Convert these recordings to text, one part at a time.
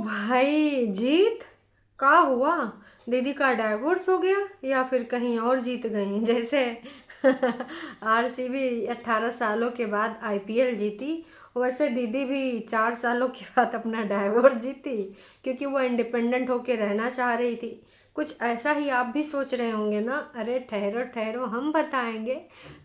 भाई जीत का हुआ? दीदी का डाइवोर्स हो गया या फिर कहीं और जीत गई? जैसे आरसीबी 18 सालों के बाद आईपीएल जीती, वैसे दीदी भी 4 सालों के बाद अपना डाइवोर्स जीती, क्योंकि वो इंडिपेंडेंट होके रहना चाह रही थी। कुछ ऐसा ही आप भी सोच रहे होंगे ना? अरे ठहरो ठहरो, हम बताएंगे,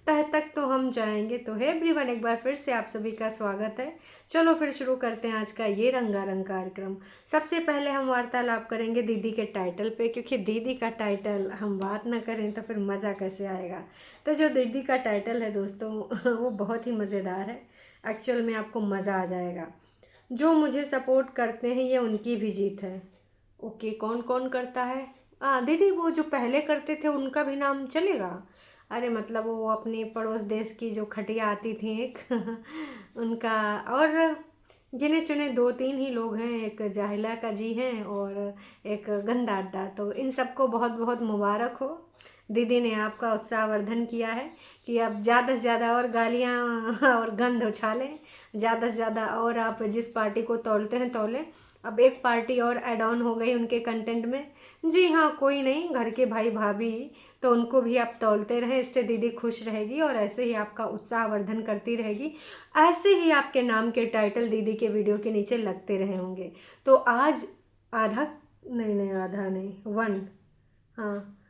तह तक तो हम जाएंगे। तो है एवरीवन, एक बार फिर से आप सभी का स्वागत है। चलो फिर शुरू करते हैं आज का ये रंगारंग कार्यक्रम। सबसे पहले हम वार्तालाप करेंगे दीदी के टाइटल पे, क्योंकि दीदी का टाइटल हम बात ना करें तो फिर मज़ा कैसे आएगा। तो जो दीदी का टाइटल है दोस्तों वो बहुत ही मज़ेदार है। एक्चुअल में आपको मज़ा आ जाएगा। जो मुझे सपोर्ट करते हैं ये उनकी भी जीत है। ओके, कौन कौन करता है? दीदी वो जो पहले करते थे उनका भी नाम चलेगा? अरे मतलब वो अपने पड़ोस देश की जो खटिया आती थी एक उनका। और गिने चुने दो तीन ही लोग हैं, एक जाहिला का जी हैं और एक गंदा अड्डा। तो इन सबको बहुत बहुत मुबारक हो। दीदी ने आपका उत्साहवर्धन किया है कि अब ज़्यादा से ज़्यादा और गालियाँ और गंद उछालें, ज़्यादा से ज़्यादा। और आप जिस पार्टी को तौलते हैं तौलें। अब एक पार्टी और ऐड ऑन हो गई उनके कंटेंट में। जी हाँ, कोई नहीं, घर के भाई भाभी तो उनको भी आप तौलते रहें, इससे दीदी खुश रहेगी और ऐसे ही आपका उत्साहवर्धन करती रहेगी। ऐसे ही आपके नाम के टाइटल दीदी के वीडियो के नीचे लगते रहे होंगे। तो आज आधा, नहीं नहीं आधा नहीं, हाँ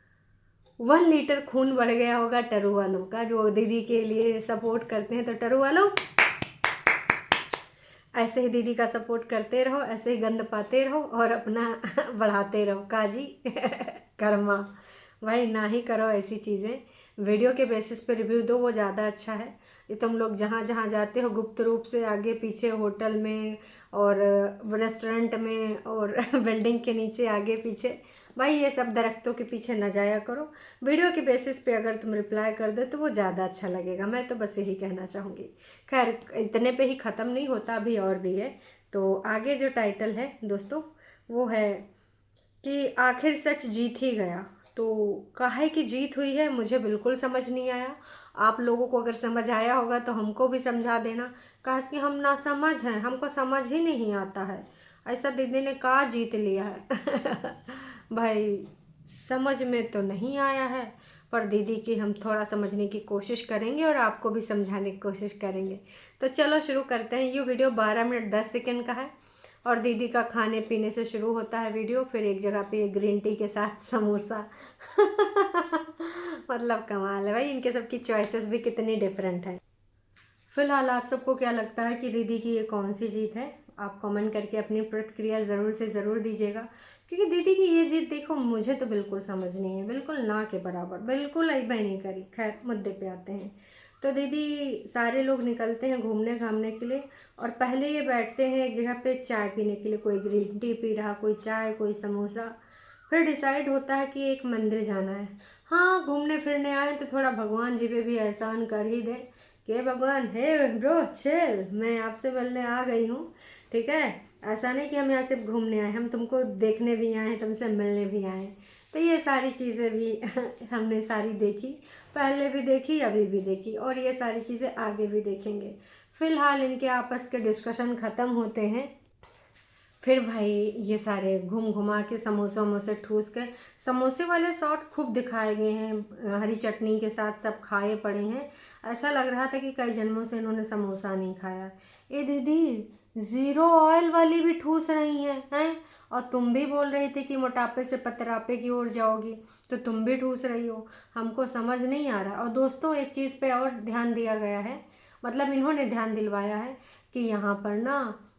1 लीटर खून बढ़ गया होगा टरू वालों का, जो दीदी के लिए सपोर्ट करते हैं। तो टरू वालों, ऐसे ही दीदी का सपोर्ट करते रहो, ऐसे ही गंद पाते रहो और अपना बढ़ाते रहो। काजी कर्मा भाई, ना ही करो ऐसी चीज़ें। वीडियो के बेसिस पे रिव्यू दो, वो ज़्यादा अच्छा है। ये तुम लोग जहाँ जहाँ जाते हो गुप्त रूप से, आगे पीछे, होटल में और रेस्टोरेंट में और बिल्डिंग के नीचे आगे पीछे, भाई ये सब दरख्तों के पीछे न जाया करो। वीडियो के बेसिस पे अगर तुम रिप्लाई कर दो तो वो ज़्यादा अच्छा लगेगा। मैं तो बस यही कहना चाहूँगी। खैर, इतने पे ही ख़त्म नहीं होता, अभी और भी है। तो आगे जो टाइटल है दोस्तों वो है कि आखिर सच जीत ही गया। तो काहे की जीत हुई है मुझे बिल्कुल समझ नहीं आया। आप लोगों को अगर समझ आया होगा तो हमको भी समझा देना। काश कि हम ना समझ हैं, हमको समझ ही नहीं आता है। ऐसा दीदी ने कहा जीत लिया है भाई समझ में तो नहीं आया है, पर दीदी की हम थोड़ा समझने की कोशिश करेंगे और आपको भी समझाने की कोशिश करेंगे। तो चलो शुरू करते हैं। ये वीडियो 12 मिनट 10 सेकंड का है और दीदी का खाने पीने से शुरू होता है वीडियो। फिर एक जगह पे ग्रीन टी के साथ समोसा मतलब कमाल है भाई, इनके सबकी चॉइसेस भी कितनी डिफरेंट है। फिलहाल आप सबको क्या लगता है कि दीदी की ये कौन सी जीत है? आप कमेंट करके अपनी प्रतिक्रिया ज़रूर से ज़रूर दीजिएगा, क्योंकि दीदी की ये जीत देखो मुझे तो बिल्कुल समझ नहीं है, बिल्कुल ना के बराबर, बिल्कुल अइबे नहीं करी। खैर मुद्दे पे आते हैं। तो दीदी, सारे लोग निकलते हैं घूमने घामने के लिए और पहले ये बैठते हैं एक जगह पे चाय पीने के लिए। कोई ग्रीन टी पी रहा, कोई चाय, कोई समोसा। फिर डिसाइड होता है कि एक मंदिर जाना है। हाँ, घूमने फिरने आए तो थोड़ा भगवान जी पे भी एहसान कर ही दें कि भगवान, हे ब्रो चिल, मैं आपसे मिलने आ गई हूँ, ठीक है। ऐसा नहीं कि हम यहाँ सिर्फ घूमने आए, हम तुमको देखने भी आए हैं, तुमसे मिलने भी आए हैं। तो ये सारी चीज़ें भी हमने सारी देखी, पहले भी देखी, अभी भी देखी और ये सारी चीज़ें आगे भी देखेंगे। फिलहाल इनके आपस के डिस्कशन ख़त्म होते हैं। फिर भाई ये सारे घूम घुमा के समोसे वमोसे ठूस के, समोसे वाले शॉट खूब दिखाए गए हैं, हरी चटनी के साथ सब खाए पड़े हैं। ऐसा लग रहा था कि कई जन्मों से इन्होंने समोसा नहीं खाया। ए दीदी, ज़ीरो ऑयल वाली भी ठूस रही हैं? और तुम भी बोल रही थी कि मोटापे से पतरापे की ओर जाओगी, तो तुम भी ठूस रही हो। हमको समझ नहीं आ रहा। और दोस्तों, एक चीज़ पे और ध्यान दिया गया है, मतलब इन्होंने ध्यान दिलवाया है कि यहाँ पर ना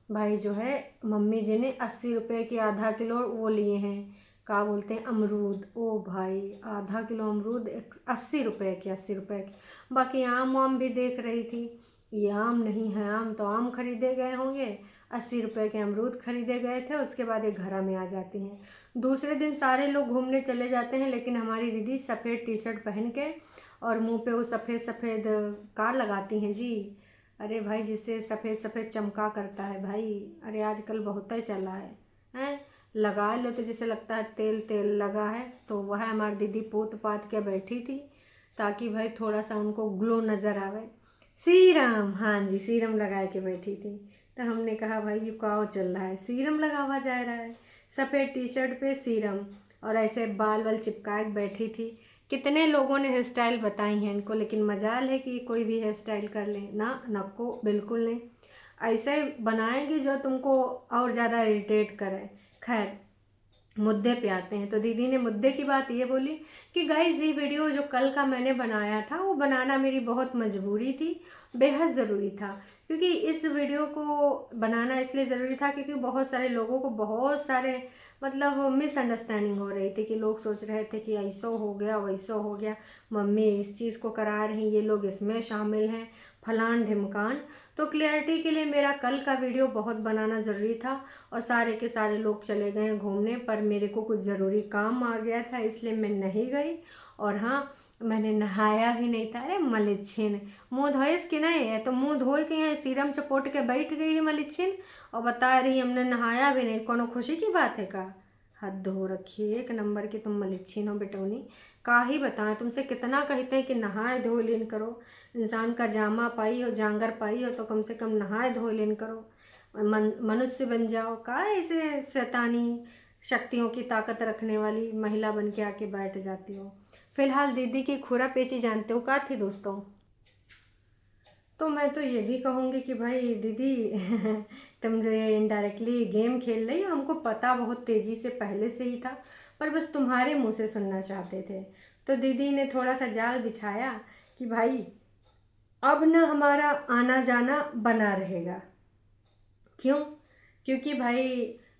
भाई जो है मम्मी जी ने 80 रुपये के आधा किलो वो लिए हैं, क्या बोलते हैं, अमरूद। ओ भाई, आधा किलो अमरूद 80 रुपये के, 80 रुपये के। बाकी आम वाम भी देख रही थी, ये आम नहीं है, आम तो आम खरीदे गए होंगे, 80 रुपये के अमरूद खरीदे गए थे। उसके बाद ये घर में आ जाती हैं। दूसरे दिन सारे लोग घूमने चले जाते हैं, लेकिन हमारी दीदी सफ़ेद टी शर्ट पहन के और मुंह पे वो सफ़ेद सफ़ेद कार लगाती हैं जी। अरे भाई, जिससे सफ़ेद सफ़ेद चमका करता है भाई, अरे आजकल बहुत ही चला है लगा लो तो जैसे लगता है तेल तेल लगा है। तो वह हमारी दीदी पोत पात के बैठी थी ताकि भाई थोड़ा सा उनको ग्लो नज़र आवे। सीरम, हाँ जी, सीरम लगा के बैठी थी। तो हमने कहा भाई ये क्या चल रहा है, सीरम लगावा जा रहा है, सफ़ेद टी शर्ट पे सीरम, और ऐसे बाल वाल चिपका के बैठी थी। कितने लोगों ने हेयर स्टाइल बताई हैं इनको, लेकिन मजाल है कि कोई भी हेयर स्टाइल कर ले ना, नको बिल्कुल नहीं। ऐसे बनाएंगे जो तुमको और ज़्यादा इरिटेट करे। खैर, मुद्दे पे आते हैं। तो दीदी ने मुद्दे की बात ये बोली कि गाइस ये वीडियो जो कल का मैंने बनाया था वो बनाना मेरी बहुत मजबूरी थी, बेहद ज़रूरी था। क्योंकि इस वीडियो को बनाना इसलिए ज़रूरी था क्योंकि बहुत सारे लोगों को बहुत सारे मतलब मिसअंडरस्टैंडिंग हो रही थी कि लोग सोच रहे थे कि ऐसा हो गया वैसा हो गया, मम्मी इस चीज़ को करा रही, ये लोग इसमें शामिल हैं, फलान ढिमकान। तो क्लियरिटी के लिए मेरा कल का वीडियो बहुत बनाना ज़रूरी था, और सारे के सारे लोग चले गए घूमने, पर मेरे को कुछ ज़रूरी काम आ गया था इसलिए मैं नहीं गई। और हाँ, मैंने नहाया भी नहीं था। अरे मलिच्छिन, मुँह धोइस कि नहीं है? तो मुँह धोए के यहाँ सीरम चपोट के बैठ गई है मलिच्छिन, और बता रही हमने नहाया भी नहीं। कोनो खुशी की बात है का? हद हो रखी है एक नंबर की, तुम मलिच्छिन हो बेटौनी। का ही बताएं तुमसे, कितना कहते हैं कि नहाए धो लेन करो, इंसान का जामा पाई हो, जांगर पाई हो तो कम से कम नहाए धो लेन करो, मनुष्य बन जाओ। का ऐसे शैतानी शक्तियों की ताकत रखने वाली महिला बन के आके बैठ जाती हो। फिलहाल दीदी की खुरा पेची जानते हो का थी दोस्तों? तो मैं तो ये भी कहूँगी कि भाई दीदी तुम जो ये इनडायरेक्टली गेम खेल रही हो, हमको पता बहुत तेज़ी से पहले से ही था, पर बस तुम्हारे मुंह से सुनना चाहते थे। तो दीदी ने थोड़ा सा जाल बिछाया कि भाई अब ना हमारा आना जाना बना रहेगा। क्यों? क्योंकि भाई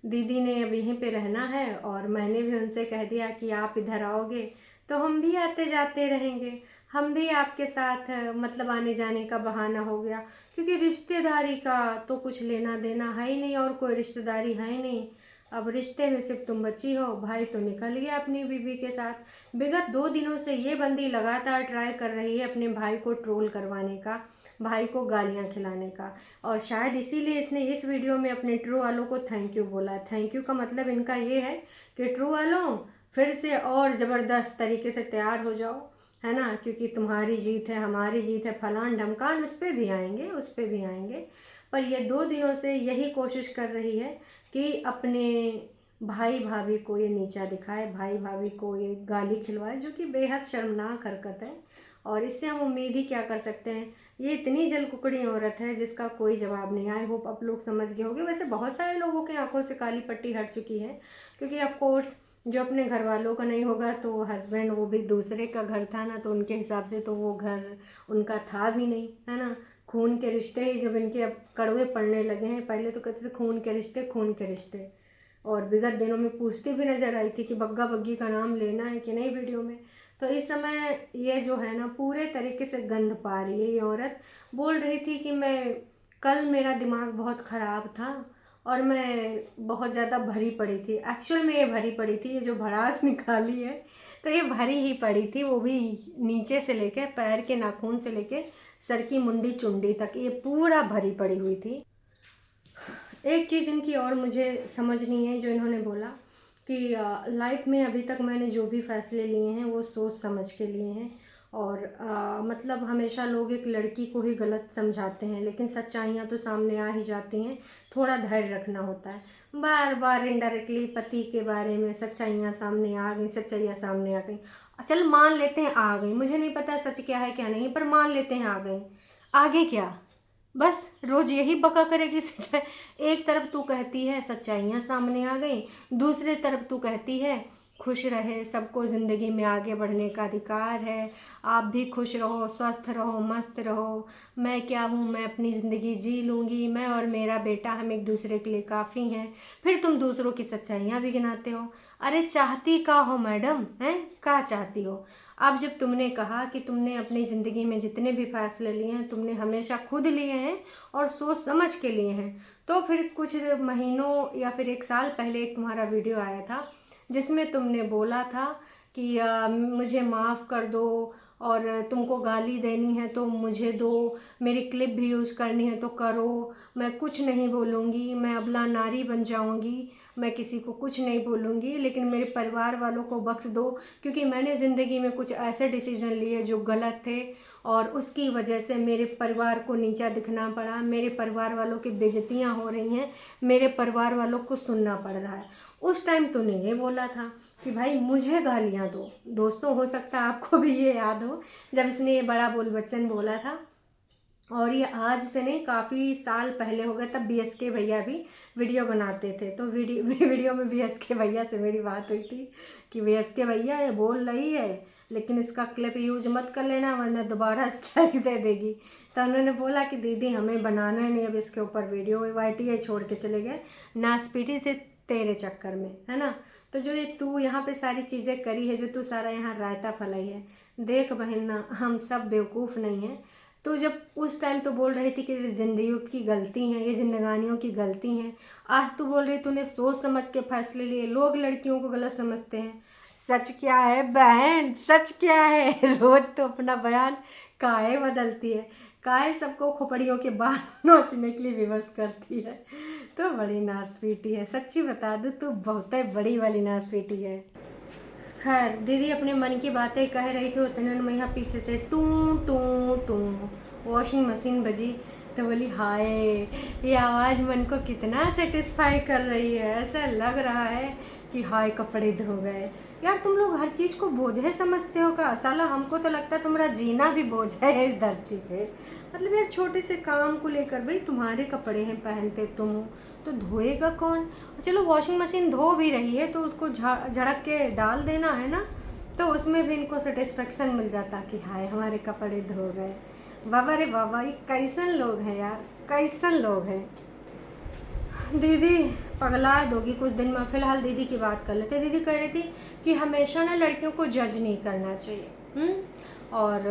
दीदी ने अब यहीं पे रहना है, और मैंने भी उनसे कह दिया कि आप इधर आओगे तो हम भी आते जाते रहेंगे, हम भी आपके साथ मतलब आने जाने का बहाना हो गया। क्योंकि रिश्तेदारी का तो कुछ लेना देना है ही नहीं, और कोई रिश्तेदारी है ही नहीं। अब रिश्ते में सिर्फ तुम बची हो, भाई तो निकल गया अपनी बीवी के साथ। विगत 2 दिनों से ये बंदी लगातार ट्राई कर रही है अपने भाई को ट्रोल करवाने का, भाई को गालियाँ खिलाने का, और शायद इसीलिए इसने इस वीडियो में अपने ट्रू वालों को थैंक यू बोला। थैंक यू का मतलब इनका ये है कि ट्रू वालों फिर से और ज़बरदस्त तरीके से तैयार हो जाओ, है ना, क्योंकि तुम्हारी जीत है, हमारी जीत है, फलान ढमकान, उस पर भी आएंगे, उस पर भी आएंगे। पर ये 2 दिनों से यही कोशिश कर रही है कि अपने भाई भाभी को ये नीचा दिखाए, भाई भाभी को ये गाली खिलवाए, जो कि बेहद शर्मनाक हरकत है। और इससे हम उम्मीद ही क्या कर सकते हैं? ये इतनी जलकुकड़ी औरत है जिसका कोई जवाब नहीं। आई होप आप लोग समझ गए होंगे। वैसे बहुत सारे लोगों के आंखों से काली पट्टी हट चुकी है, क्योंकि ऑफ कोर्स जो अपने घर वालों का नहीं होगा तो हस्बैंड, वो भी दूसरे का घर था ना, तो उनके हिसाब से तो वो घर उनका था भी नहीं, है ना। खून के रिश्ते ही जब इनके अब कड़वे पड़ने लगे हैं, पहले तो कहते थे खून के रिश्ते, खून के रिश्ते, और विगत दिनों में पूछती भी नज़र आई थी कि बग्गा बग्गी का नाम लेना है कि नहीं वीडियो में। तो इस समय ये जो है ना पूरे तरीके से गंद पा रही है ये औरत। बोल रही थी कि मैं कल मेरा दिमाग बहुत ख़राब था और मैं बहुत ज़्यादा भरी पड़ी थी। एक्चुअल में ये भरी पड़ी थी, ये जो भड़ास निकाली है तो ये भरी ही पड़ी थी, वो भी नीचे से लेके पैर के नाखून से लेके सर की मुंडी चुंडी तक ये पूरा भरी पड़ी हुई थी। एक चीज़ इनकी और मुझे समझ नहीं है, जो इन्होंने बोला कि लाइफ में अभी तक मैंने जो भी फैसले लिए हैं वो सोच समझ के लिए हैं, और मतलब हमेशा लोग एक लड़की को ही गलत समझाते हैं, लेकिन सच्चाइयाँ तो सामने आ ही जाती हैं, थोड़ा धैर्य रखना होता है। बार बार इनडायरेक्टली पति के बारे में सच्चाइयाँ सामने आ गई, सच्चाइयाँ सामने आ गई, चल मान लेते हैं आ गई, मुझे नहीं पता सच क्या है क्या नहीं, पर मान लेते हैं आ गई, आगे क्या? बस रोज यही बका करेगी सच्चाई। एक तरफ तू कहती है सच्चाइयाँ सामने आ गई, दूसरे तरफ तू कहती है खुश रहे, सबको ज़िंदगी में आगे बढ़ने का अधिकार है, आप भी खुश रहो, स्वस्थ रहो, मस्त रहो, मैं क्या हूँ, मैं अपनी ज़िंदगी जी लूँगी, मैं और मेरा बेटा हम एक दूसरे के लिए काफ़ी हैं। फिर तुम दूसरों की सच्चाइयाँ भी गिनाते हो। अरे चाहती का हो मैडम, हैं क्या चाहती हो? अब जब तुमने कहा कि तुमने अपनी ज़िंदगी में जितने भी फैसले लिए हैं तुमने हमेशा खुद लिए हैं और सोच समझ के लिए हैं, तो फिर कुछ महीनों या फिर 1 साल पहले एक तुम्हारा वीडियो आया था जिसमें तुमने बोला था कि मुझे माफ़ कर दो, और तुमको गाली देनी है तो मुझे दो, मेरी क्लिप भी यूज़ करनी है तो करो, मैं कुछ नहीं बोलूँगी, मैं अबला नारी बन जाऊँगी, मैं किसी को कुछ नहीं बोलूँगी, लेकिन मेरे परिवार वालों को बख्श दो, क्योंकि मैंने ज़िंदगी में कुछ ऐसे डिसीज़न लिए जो गलत थे और उसकी वजह से मेरे परिवार को नीचा दिखना पड़ा, मेरे परिवार वालों की बेइज्जतियाँ हो रही हैं, मेरे परिवार वालों को सुनना पड़ रहा है। उस टाइम तूने ये बोला था कि भाई मुझे गालियाँ दो। दोस्तों, हो सकता है आपको भी ये याद हो जब इसने ये बड़ा बोल वचन बोला था, और ये आज से नहीं, काफ़ी साल पहले हो गए। तब BSK भैया भी वीडियो बनाते थे, तो वीडियो में BSK भैया से मेरी बात हुई थी कि BSK भैया ये बोल रही है, लेकिन इसका क्लिप यूज मत कर लेना वरना दोबारा स्ट्राइक दे देगी। तो उन्होंने बोला कि दीदी हमें बनाना है नहीं अब इसके ऊपर वीडियो, YTA छोड़ के चले गए, नासपीटी थे तेरे चक्कर में, है ना। तो जो ये तू यहाँ पे सारी चीज़ें करी है, जो तू सारा यहाँ रायता फलाई है, देख बहन ना, हम सब बेवकूफ़ नहीं हैं। तो जब उस टाइम तो बोल रही थी कि ज़िंदगियों की गलती हैं, ये जिंदगानियों की गलती हैं, आज तो बोल रही तूने सोच समझ के फैसले लिए। लोग लड़कियों को गलत समझते हैं, सच क्या है बहन, सच क्या है? रोज़ तो अपना बयान काहे बदलती है, काहे सबको खोपड़ियों के बाल नोचने के लिए विवश करती है। तो बड़ी नासपीटी है, सच्ची बता दूँ तो बहुत बड़ी वाली नासपीटी है। खैर, दीदी अपने मन की बातें कह रही थी, उतने में यहाँ पीछे से टू टू टू वॉशिंग मशीन बजी। तो बोली हाय, ये आवाज़ मन को कितना सेटिस्फाई कर रही है, ऐसा लग रहा है कि हाय कपड़े धो गए। यार तुम लोग हर चीज़ को बोझ समझते हो का? साला हमको तो लगता है तुम्हारा जीना भी बोझ है इस धरती पे। मतलब यार छोटे से काम को लेकर, भाई तुम्हारे कपड़े हैं, पहनते तुम हो, तो धोएगा कौन? चलो वॉशिंग मशीन धो भी रही है तो उसको झड़क के डाल देना है ना, तो उसमें भी इनको सेटिस्फेक्शन मिल जाता कि हाय हमारे कपड़े धो गए। बाबा रे बाबा, ये कैसन लोग हैं यार, कैसन लोग हैं। दीदी पगला दोगी कुछ दिन में। फ़िलहाल दीदी की बात कर लेते। दीदी कह रही थी कि हमेशा ना लड़कियों को जज नहीं करना चाहिए, और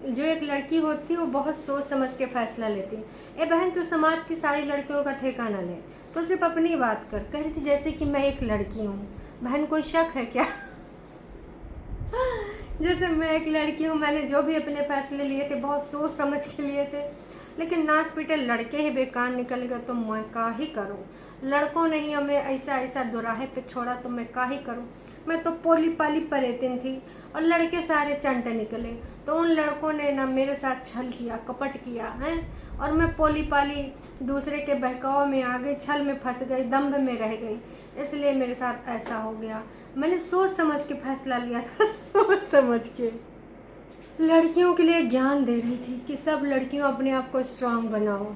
जो एक लड़की होती है वो बहुत सोच समझ के फ़ैसला लेती है। ए बहन, तू समाज की सारी लड़कियों का ठेका ना ले, तो सिर्फ अपनी बात कर। कह रही थी जैसे कि मैं एक लड़की हूँ। बहन कोई शक है क्या? जैसे मैं एक लड़की हूँ, मैंने जो भी अपने फ़ैसले लिए थे बहुत सोच समझ के लिए थे, लेकिन नाच पीटे लड़के ही बेकार निकल गए तो मैं का ही करूँ? लड़कों ने ही हमें ऐसा ऐसा दुराहे पे छोड़ा तो मैं का ही करूँ? मैं तो पोली पाली परेतिन थी और लड़के सारे चंटे निकले, तो उन लड़कों ने ना मेरे साथ छल किया, कपट किया है, और मैं पोली पाली दूसरे के बहकाव में आ गई, छल में फंस गई, दंभ में रह गई, इसलिए मेरे साथ ऐसा हो गया। मैंने सोच समझ के फैसला लिया था, सोच समझ के। लड़कियों के लिए ज्ञान दे रही थी कि सब लड़कियों अपने आप को स्ट्रांग बनाओ,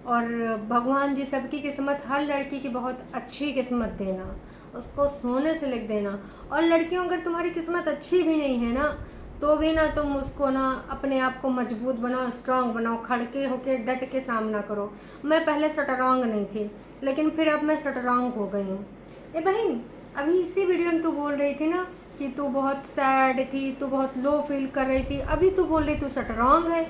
और भगवान जी सबकी किस्मत, हर लड़की की बहुत अच्छी किस्मत देना, उसको सोने से लिख देना। और लड़कियों अगर तुम्हारी किस्मत अच्छी भी नहीं है ना, तो भी ना तुम उसको ना अपने आप को मजबूत बनाओ, स्ट्रांग बनाओ, खड़के होके डट के सामना करो। मैं पहले स्ट्रांग नहीं थी, लेकिन फिर अब मैं स्ट्रांग हो गई हूँ। ए बहन, अभी इसी वीडियो में तू बोल रही थी ना कि तू बहुत सैड थी, तू बहुत लो फील कर रही थी, अभी तू बोल रही तू स्ट्रांग है।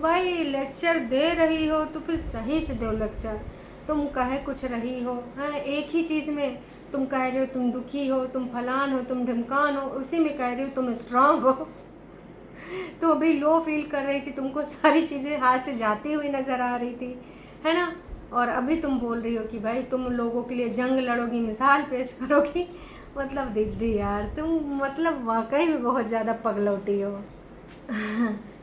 भाई लेक्चर दे रही हो तो फिर सही से दो लेक्चर। तुम कहे कुछ रही हो, हाँ, एक ही चीज़ में तुम कह रहे हो तुम दुखी हो, तुम फलान हो, तुम ढिमकान हो, उसी में कह रही हो तुम स्ट्रांग हो। तो अभी लो फील कर रही थी, तुमको सारी चीज़ें हाथ से जाती हुई नज़र आ रही थी, है ना, और अभी तुम बोल रही हो कि भाई तुम लोगों के लिए जंग लड़ोगी, मिसाल पेश करोगी। मतलब दीदी यार तुम मतलब वाकई में बहुत ज़्यादा पगलौटी हो।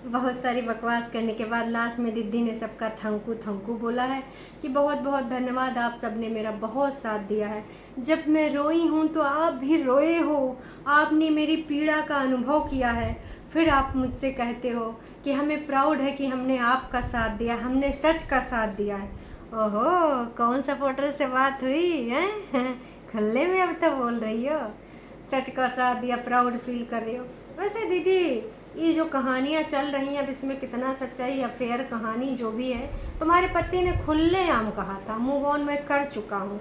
बहुत सारी बकवास करने के बाद लास्ट में दीदी ने सबका थैंकू थैंकू बोला है कि बहुत बहुत धन्यवाद, आप सब ने मेरा बहुत साथ दिया है। जब मैं रोई हूँ तो आप भी रोए हो, आपने मेरी पीड़ा का अनुभव किया है, फिर आप मुझसे कहते हो कि हमें प्राउड है कि हमने आपका साथ दिया, हमने सच का साथ दिया है। ओहो, कौन सपोर्टर से बात हुई है? खुले में अब तो बोल रही हो, सच का साथ दिया, प्राउड फील कर रही हो। वैसे दीदी ये जो कहानियाँ चल रही हैं, अब इसमें कितना सच्चाई या फेयर कहानी जो भी है, तुम्हारे पति ने खुलेआम कहा था मूव ऑन मैं कर चुका हूँ,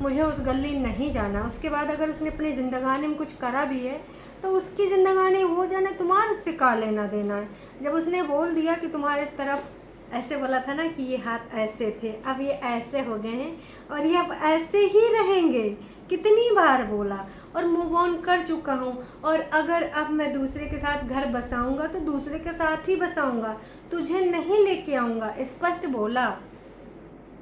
मुझे उस गली नहीं जाना। उसके बाद अगर उसने अपनी ज़िंदगानी में कुछ करा भी है तो उसकी ज़िंदगानी हो जाना, तुम्हारे उससे का लेना देना है। जब उसने बोल दिया कि तुम्हारे तरफ, ऐसे बोला था ना कि ये हाथ ऐसे थे, अब ये ऐसे हो गए हैं और ये अब ऐसे ही रहेंगे, कितनी बार बोला, और मूव ऑन कर चुका हूँ, और अगर अब मैं दूसरे के साथ घर बसाऊंगा तो दूसरे के साथ ही बसाऊंगा, तुझे नहीं लेके आऊँगा, स्पष्ट बोला।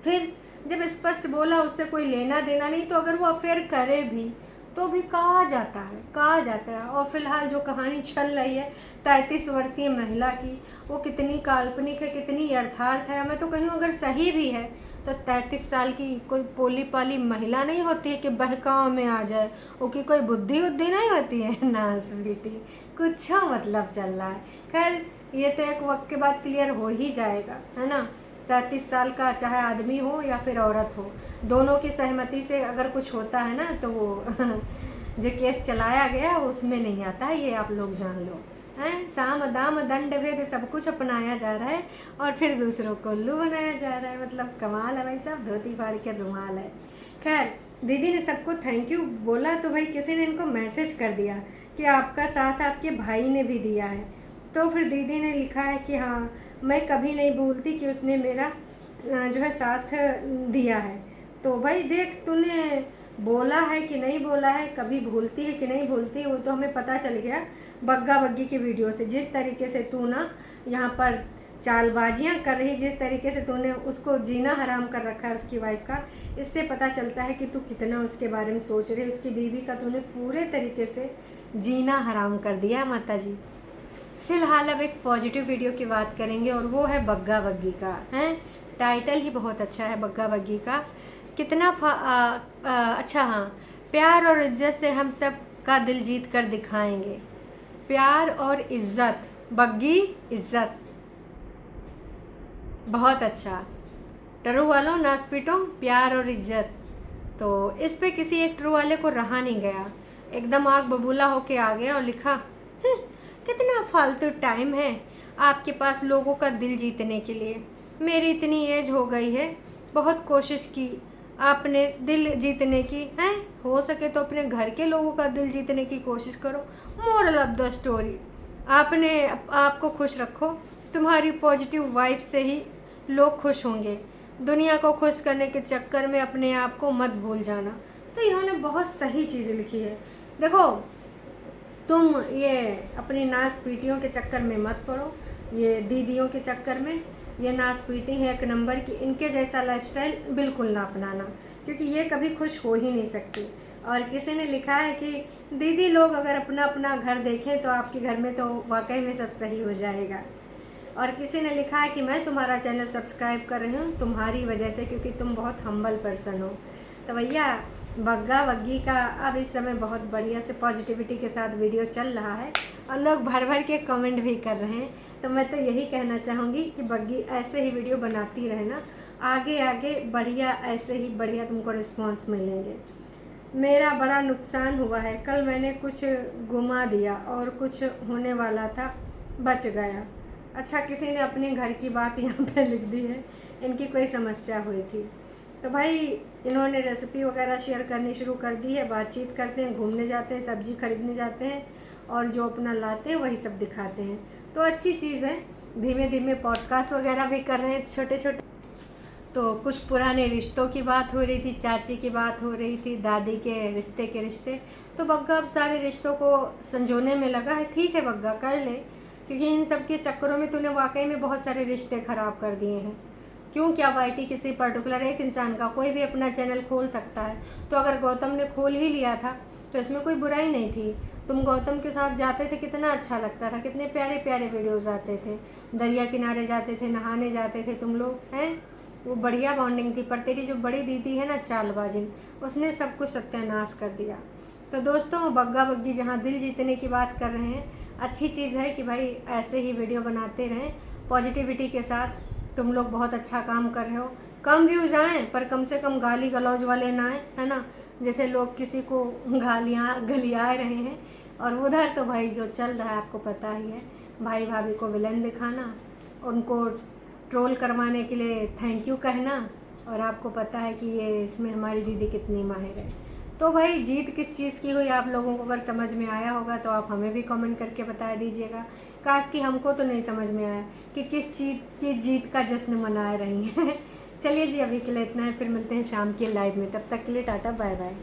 फिर जब स्पष्ट बोला उससे कोई लेना देना नहीं, तो अगर वो अफेयर करे भी तो भी कहा जाता है। और फिलहाल जो कहानी चल रही है 33 वर्षीय महिला की, वो कितनी काल्पनिक है, कितनी यथार्थ है। मैं तो कहूँ अगर सही भी है तो 33 साल की कोई पोली पाली महिला नहीं होती है कि बहकाव में आ जाए, वो की कोई बुद्धि उद्धि नहीं होती है ना बेटी, कुछ मतलब चल रहा है। खैर ये तो एक वक्त के बाद क्लियर हो ही जाएगा, है ना। 33 साल का चाहे आदमी हो या फिर औरत हो, दोनों की सहमति से अगर कुछ होता है ना, तो वो जो केस चलाया गया उसमें नहीं आता है, ये आप लोग जान लो। हैं, साम दाम दंड भेद सब कुछ अपनाया जा रहा है और फिर दूसरों को उल्लू बनाया जा रहा है। मतलब कमाल है भाई साहब, धोती फाड़ के रुमाल है। खैर दीदी ने सबको थैंक यू बोला, तो भाई किसी ने इनको मैसेज कर दिया कि आपका साथ आपके भाई ने भी दिया है। तो फिर दीदी ने लिखा है कि हाँ, मैं कभी नहीं भूलती कि उसने मेरा जो है साथ दिया है। तो भाई देख, तूने बोला है कि नहीं बोला है, कभी भूलती है कि नहीं भूलती, वो तो हमें पता चल गया बग्गा बग्गी की वीडियो से। जिस तरीके से तू ना यहाँ पर चालबाजियाँ कर रही, जिस तरीके से तूने उसको जीना हराम कर रखा है उसकी वाइफ का, इससे पता चलता है कि तू कितना उसके बारे में सोच रही है। उसकी बीवी का तूने पूरे तरीके से जीना हराम कर दिया माता जी। फिलहाल अब एक पॉजिटिव वीडियो की बात करेंगे और वो है बग्गा बग्गी का। हैं, टाइटल ही बहुत अच्छा है बग्गा बग्गी का, कितना अच्छा। हाँ, प्यार और इज्जत से हम सब का दिल जीत कर दिखाएंगे। प्यार और इज्जत, बग्गी इज्जत, बहुत अच्छा। ट्रू वालों नाच पीटो, प्यार और इज्जत। तो इस पे किसी एक ट्रू वाले को रहा नहीं गया, एकदम आग बबूला होके आ गया और लिखा, कितना फालतू टाइम है आपके पास लोगों का दिल जीतने के लिए। मेरी इतनी एज हो गई है, बहुत कोशिश की आपने दिल जीतने की, हैं, हो सके तो अपने घर के लोगों का दिल जीतने की कोशिश करो। मोरल ऑफ द स्टोरी, आपने आपको खुश रखो, तुम्हारी पॉजिटिव वाइब से ही लोग खुश होंगे। दुनिया को खुश करने के चक्कर में अपने आप को मत भूल जाना। तो इन्होंने बहुत सही चीज़ लिखी है। देखो, तुम ये अपनी नाच पीटियों के चक्कर में मत पड़ो, ये दीदियों के चक्कर में। ये नाच पीटी है एक नंबर की, इनके जैसा लाइफस्टाइल बिल्कुल ना अपनाना, क्योंकि ये कभी खुश हो ही नहीं सकती। और किसी ने लिखा है कि दीदी लोग अगर अपना अपना घर देखें तो आपके घर में तो वाकई में सब सही हो जाएगा। और किसी ने लिखा है कि मैं तुम्हारा चैनल सब्सक्राइब कर रही हूँ तुम्हारी वजह से, क्योंकि तुम बहुत हम्बल पर्सन हो। तो भैया बग्गा बग्गी का अब इस समय बहुत बढ़िया से पॉजिटिविटी के साथ वीडियो चल रहा है और लोग भर भर के कमेंट भी कर रहे हैं। तो मैं तो यही कहना चाहूँगी कि बग्गी ऐसे ही वीडियो बनाती रहना, आगे आगे बढ़िया, ऐसे ही बढ़िया तुमको रिस्पॉन्स मिलेंगे। मेरा बड़ा नुकसान हुआ है, कल मैंने कुछ घुमा दिया और कुछ होने वाला था, बच गया। अच्छा, किसी ने अपने घर की बात यहाँ पे लिख दी है, इनकी कोई समस्या हुई थी। तो भाई इन्होंने रेसिपी वगैरह शेयर करनी शुरू कर दी है, बातचीत करते हैं, घूमने जाते हैं, सब्जी खरीदने जाते हैं और जो अपना लाते हैं वही सब दिखाते हैं। तो अच्छी चीज़ है, धीमे धीमे पॉडकास्ट वगैरह भी कर रहे हैं छोटे छोटे। तो कुछ पुराने रिश्तों की बात हो रही थी, चाची की बात हो रही थी, दादी के रिश्ते। तो बग्गा अब सारे रिश्तों को संजोने में लगा है। ठीक है बग्गा, कर ले, क्योंकि इन सब के चक्करों में तूने वाकई में बहुत सारे रिश्ते ख़राब कर दिए हैं। क्यों, क्या वाइटी किसी पर्टिकुलर एक इंसान का, कोई भी अपना चैनल खोल सकता है। तो अगर गौतम ने खोल ही लिया था तो इसमें कोई बुराई नहीं थी। तुम गौतम के साथ जाते थे, कितना अच्छा लगता था, कितने प्यारे प्यारे वीडियोज़ आते थे, दरिया किनारे जाते थे, नहाने जाते थे तुम लोग, हैं, वो बढ़िया बॉन्डिंग थी। पर तेरी जो बड़ी दीदी है ना चालबाजिन, उसने सब कुछ सत्यानाश कर दिया। तो दोस्तों, बग्गा बग्गी जहाँ दिल जीतने की बात कर रहे हैं, अच्छी चीज़ है कि भाई ऐसे ही वीडियो बनाते रहें पॉजिटिविटी के साथ। तुम लोग बहुत अच्छा काम कर रहे हो, कम व्यूज़ आएँ पर कम से कम गाली गलौज वाले ना आए, है ना। जैसे लोग किसी को गलिया रहे हैं। और उधर तो भाई जो चल रहा है आपको पता ही है, भाई भाभी को विलन दिखाना, उनको ट्रोल करवाने के लिए थैंक यू कहना, और आपको पता है कि ये इसमें हमारी दीदी कितनी माहिर है। तो भाई जीत किस चीज़ की हुई आप लोगों को अगर समझ में आया होगा तो आप हमें भी कमेंट करके बता दीजिएगा। काश कि हमको तो नहीं समझ में आया कि किस चीज़ की जीत का जश्न मना रही हैं। चलिए जी, अभी के लिए इतना है, फिर मिलते हैं शाम के लाइव में। तब तक के लिए टाटा बाय बाय।